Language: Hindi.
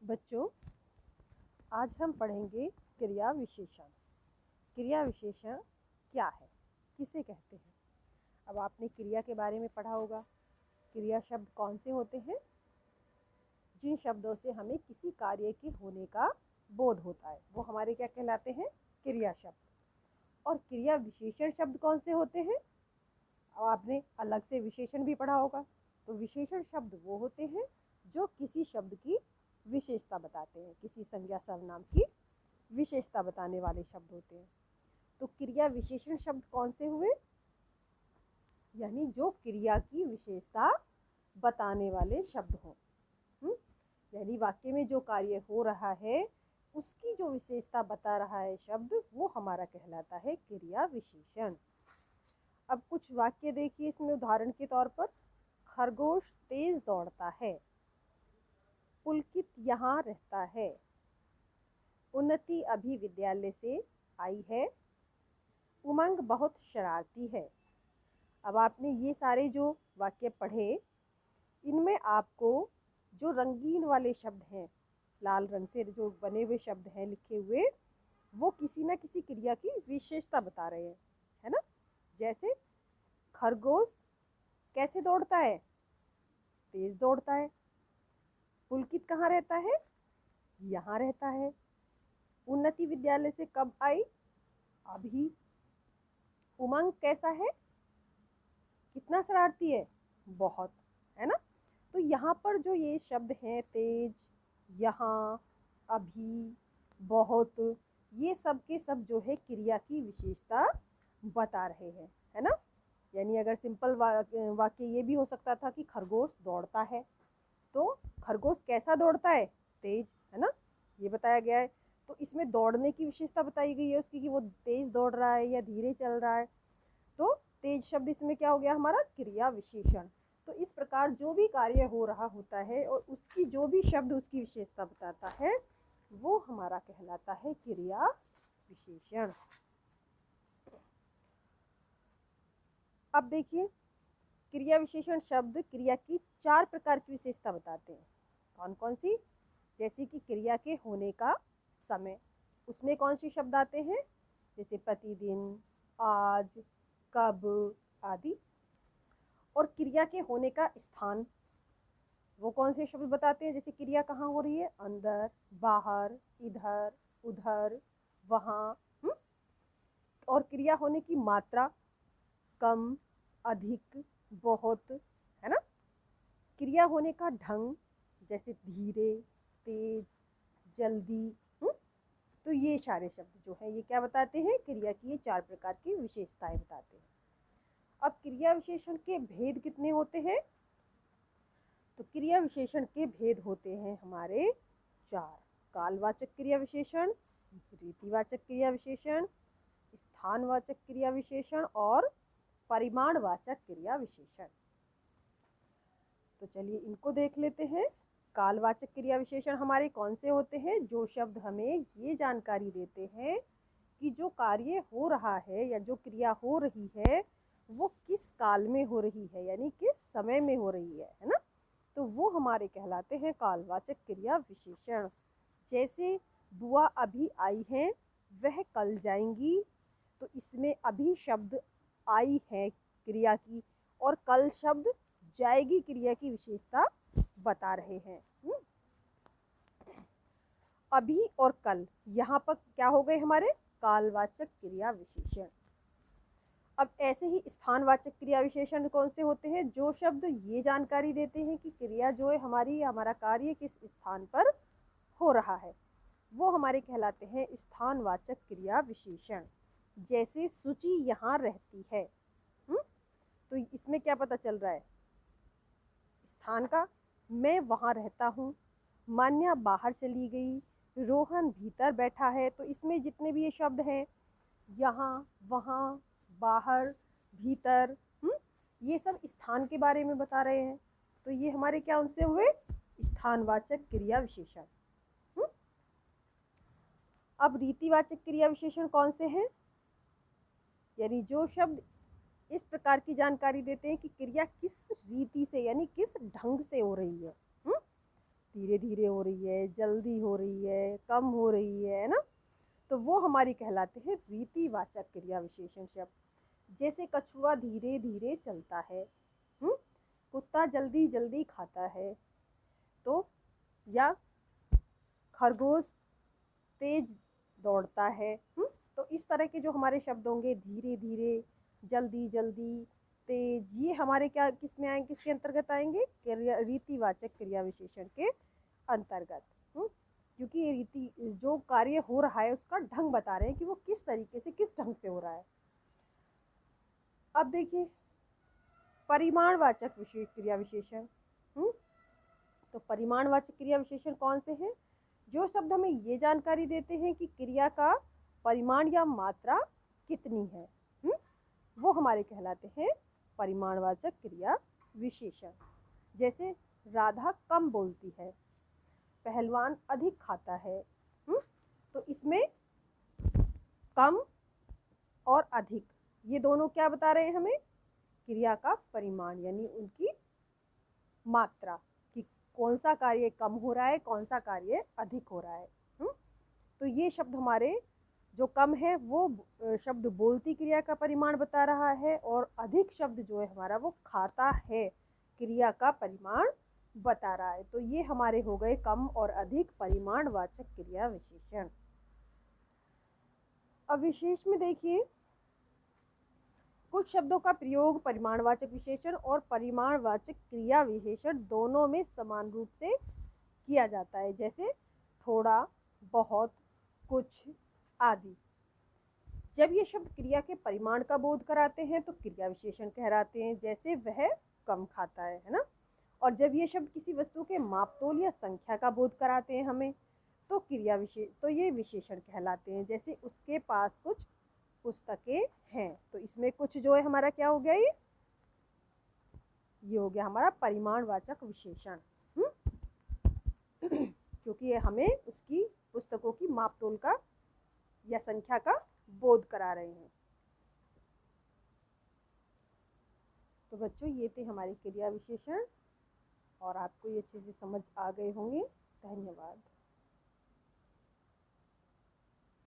बच्चों, आज हम पढ़ेंगे क्रिया विशेषण। क्रिया विशेषण क्या है, किसे कहते हैं? अब आपने क्रिया के बारे में पढ़ा होगा। क्रिया शब्द कौन से होते हैं? जिन शब्दों से हमें किसी कार्य के होने का बोध होता है वो हमारे क्या कहलाते हैं? क्रिया शब्द। और क्रिया विशेषण शब्द कौन से होते हैं? अब आपने अलग से विशेषण भी पढ़ा होगा। तो विशेषण शब्द वो होते हैं जो किसी शब्द की विशेषता बताते हैं, किसी संज्ञा सर्वनाम की विशेषता बताने वाले शब्द होते हैं। तो क्रिया विशेषण शब्द कौन से हुए? यानी जो क्रिया की विशेषता बताने वाले शब्द हों। यानी वाक्य में जो कार्य हो रहा है उसकी जो विशेषता बता रहा है शब्द, वो हमारा कहलाता है क्रिया विशेषण। अब कुछ वाक्य देखिए इसमें उदाहरण के तौर पर। खरगोश तेज दौड़ता है, पुलकित यहाँ रहता है, उन्नति अभी विद्यालय से आई है, उमंग बहुत शरारती है। अब आपने ये सारे जो वाक्य पढ़े, इनमें आपको जो रंगीन वाले शब्द हैं, लाल रंग से जो बने हुए शब्द हैं लिखे हुए, वो किसी ना किसी क्रिया की विशेषता बता रहे हैं, है ना? जैसे खरगोश कैसे दौड़ता है? तेज दौड़ता है। पुलकित कहाँ रहता है? यहाँ रहता है। उन्नति विद्यालय से कब आई? अभी। उमंग कैसा है? कितना शरारती है? बहुत, है ना? तो यहाँ पर जो ये शब्द हैं, तेज, यहाँ, अभी, बहुत, ये सब के सब जो है क्रिया की विशेषता बता रहे हैं, है ना? यानी अगर सिंपल वाक्य ये भी हो सकता था कि खरगोश दौड़ता है, तो खरगोश कैसा दौड़ता है? तेज, है ना? ये बताया गया है। तो इसमें दौड़ने की विशेषता बताई गई है उसकी कि वो तेज दौड़ रहा है या धीरे चल रहा है। तो तेज शब्द इसमें क्या हो गया हमारा? क्रिया विशेषण। तो इस प्रकार जो भी कार्य हो रहा होता है और उसकी जो भी शब्द उसकी विशेषता बताता है, वो हमारा कहलाता है क्रिया विशेषण। अब देखिए, क्रिया विशेषण शब्द क्रिया की 4 प्रकार की विशेषता बताते हैं। कौन कौन सी? जैसे कि क्रिया के होने का समय, उसमें कौन से शब्द आते हैं? जैसे प्रतिदिन, आज, कब आदि। और क्रिया के होने का स्थान, वो कौन से शब्द बताते हैं? जैसे क्रिया कहाँ हो रही है? अंदर, बाहर, इधर, उधर, वहाँ। और क्रिया होने की मात्रा, कम, अधिक, बहुत, है ना? क्रिया होने का ढंग, जैसे धीरे, तेज, जल्दी। तो ये सारे शब्द जो है ये क्या बताते हैं? क्रिया की ये 4 प्रकार की विशेषताएं बताते हैं। अब क्रिया विशेषण के भेद कितने होते हैं? तो क्रिया विशेषण के भेद होते हैं हमारे 4। कालवाचक क्रिया विशेषण, रीतिवाचक क्रिया विशेषण, स्थानवाचक क्रिया विशेषण और परिमाणवाचक क्रिया विशेषण। तो चलिए इनको देख लेते हैं। कालवाचक क्रिया विशेषण हमारे कौन से होते हैं? जो शब्द हमें ये जानकारी देते हैं कि जो कार्य हो रहा है या जो क्रिया हो रही है वो किस काल में हो रही है, यानी किस समय में हो रही है ना? तो वो हमारे कहलाते हैं कालवाचक क्रिया विशेषण। जैसे बुआ अभी आई हैं, वह कल जाएंगी। तो इसमें अभी शब्द आई है क्रिया की और कल शब्द जाएगी क्रिया की विशेषता बता रहे हैं। अभी और कल यहाँ पर क्या हो गए हमारे? कालवाचक क्रिया विशेषण। अब ऐसे ही स्थानवाचक क्रिया विशेषण कौन से होते हैं? जो शब्द ये जानकारी देते हैं कि क्रिया जो है हमारी, हमारा कार्य किस स्थान पर हो रहा है, वो हमारे कहलाते हैं स्थानवाचक क्रिया विशेषण। जैसे सुचि यहाँ रहती है। तो इसमें क्या पता चल रहा है? स्थान का। मैं वहाँ रहता हूँ। मान्या बाहर चली गई, रोहन भीतर बैठा है। तो इसमें जितने भी ये शब्द हैं, यहाँ, वहाँ, बाहर, भीतर, ये सब स्थान के बारे में बता रहे हैं। तो ये हमारे क्या उनसे हुए? स्थानवाचक क्रिया विशेषण। अब रीतिवाचक क्रिया विशेषण कौन से हैं? यानी जो शब्द इस प्रकार की जानकारी देते हैं कि क्रिया किस रीति से यानी किस ढंग से हो रही है। धीरे धीरे हो रही है, जल्दी हो रही है, कम हो रही है ना, तो वो हमारी कहलाते हैं रीतिवाचक क्रिया विशेषण शब्द। जैसे कछुआ धीरे धीरे चलता है, कुत्ता जल्दी जल्दी खाता है, तो या खरगोश तेज दौड़ता है। तो इस तरह के जो हमारे शब्द होंगे, धीरे धीरे, जल्दी जल्दी, तेज, ये हमारे क्या किस में आएंगे, किसके अंतर्गत आएंगे, रीतिवाचक क्रिया विशेषण के अंतर्गत। क्योंकि ये रीति जो कार्य हो रहा है उसका ढंग बता रहे हैं कि वो किस तरीके से, किस ढंग से हो रहा है। अब देखिए परिमाणवाचक क्रिया विशेषण। तो परिमाणवाचक क्रिया विशेषण कौन से हैं? जो शब्द हमें ये जानकारी देते हैं कि क्रिया का परिमाण या मात्रा कितनी है, वो हमारे कहलाते हैं परिमाणवाचक क्रिया विशेषण। जैसे राधा कम बोलती है, पहलवान अधिक खाता है। तो इसमें कम और अधिक, ये दोनों क्या बता रहे हैं हमें, क्रिया का परिमाण यानी उनकी मात्रा, कि कौन सा कार्य कम हो रहा है, कौन सा कार्य अधिक हो रहा है। तो ये शब्द हमारे जो कम है वो शब्द बोलती क्रिया का परिमाण बता रहा है, और अधिक शब्द जो है हमारा वो खाता है क्रिया का परिमाण बता रहा है। तो ये हमारे हो गए कम और अधिक परिमाणवाचक क्रिया विशेषण। अब विशेष में देखिए कुछ शब्दों का प्रयोग परिमाणवाचक विशेषण और परिमाणवाचक क्रिया विशेषण दोनों में समान रूप से किया जाता है। जैसे थोड़ा, बहुत, कुछ आदि। जब ये शब्द क्रिया के परिमाण का बोध कराते हैं तो क्रिया विशेषण कहलाते हैं, जैसे वह कम खाता है ना। और जब ये शब्द किसी वस्तु के मापतोल या संख्या का बोध कराते हैं हमें, तो तो ये विशेषण कहलाते हैं। जैसे उसके पास कुछ पुस्तकें हैं, तो इसमें कुछ जो है हमारा क्या हो गया, ये हो गया हमारा परिमाणवाचक विशेषण। क्योंकि ये हमें उसकी पुस्तकों की मापतोल का या संख्या का बोध करा रहे हैं। तो बच्चों ये थे हमारे क्रिया विशेषण, और आपको ये चीज़ें समझ आ गए होंगे। धन्यवाद।